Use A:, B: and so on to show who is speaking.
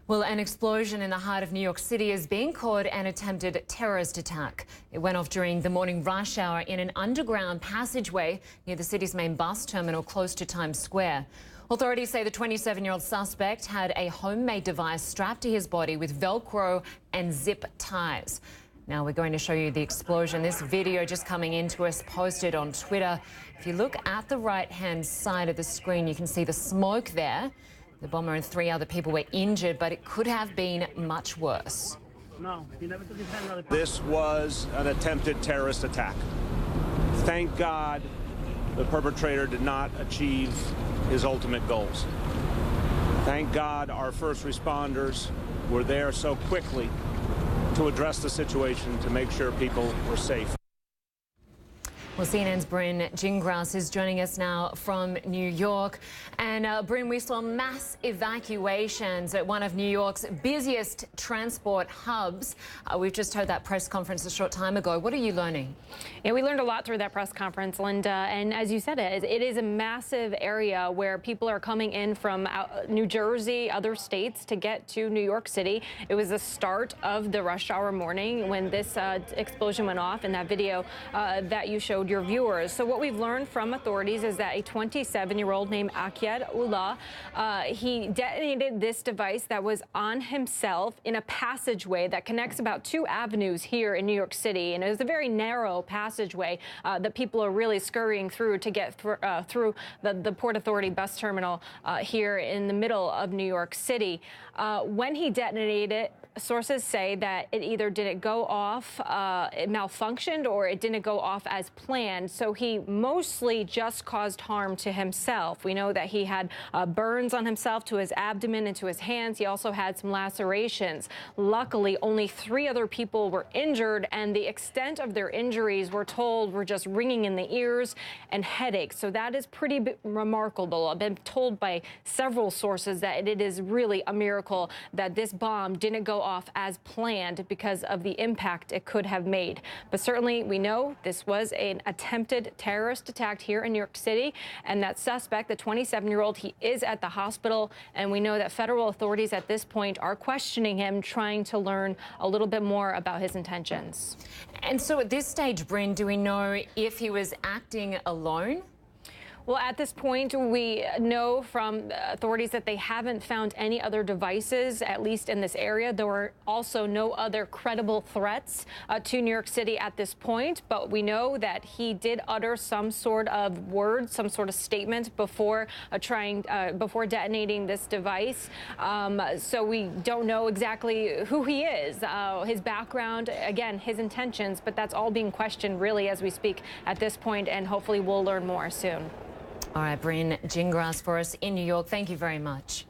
A: Well, an explosion in the heart of New York City is being called an attempted terrorist attack. It went off during the morning rush hour in an underground passageway near the city's main bus terminal close to Times Square. Authorities say the 27-year-old suspect had a homemade device strapped to his body with Velcro and zip ties. Now we're going to show you the explosion. This video just coming into us, posted on Twitter. If you look at the right-hand side of the screen, you can see the smoke there. The bomber and 3 other people were injured, but it could have been much worse.
B: No, he never took his hand.
C: This was an attempted terrorist attack. Thank God the perpetrator did not achieve his ultimate goals. Thank God our first responders were there so quickly to address the situation to make sure people were safe.
A: Well, CNN's Brynn Gingras is joining us now from New York. And Brynn, we saw mass evacuations at one of New York's busiest transport hubs. We've just heard that press conference a short time ago. What are you learning?
D: Yeah, we learned a lot through that press conference, Lynda. And as you said, it is a massive area where people are coming in from New Jersey, other states to get to New York City. It was the start of the rush hour morning when this explosion went off in that video that you showed your viewers. So what we've learned from authorities is that a 27-year-old named Akiyed Ullah, he detonated this device that was on himself in a passageway that connects about 2 avenues here in New York City. And it was a very narrow passageway that people are really scurrying through to get through the Port Authority bus terminal here in the middle of New York City. When he detonated it, sources say that it either didn't go off, it malfunctioned, or it didn't go off as planned. So he mostly just caused harm to himself. We know that he had burns on himself to his abdomen and to his hands. He also had some lacerations. Luckily, only 3 other people were injured, and the extent of their injuries, we're told, were just ringing in the ears and headaches. So that is pretty remarkable. I've been told by several sources that it is really a miracle that this bomb didn't go off as planned because of the impact it could have made. But certainly we know this was an attempted terrorist attack here in New York City, and that suspect, the 27-year-old, he is at the hospital, and we know that federal authorities at this point are questioning him, trying to learn a little bit more about his intentions.
A: And so at this stage, Brynn, do we know if he was acting alone?
D: Well, at this point, we know from authorities that they haven't found any other devices, at least in this area. There were also no other credible threats to New York City at this point. But we know that he did utter some sort of word, some sort of statement before before detonating this device. So we don't know exactly who he is, his background, again, his intentions. But that's all being questioned really as we speak at this point, and hopefully we'll learn more soon.
A: All right, Brynn Gingras for us in New York. Thank you very much.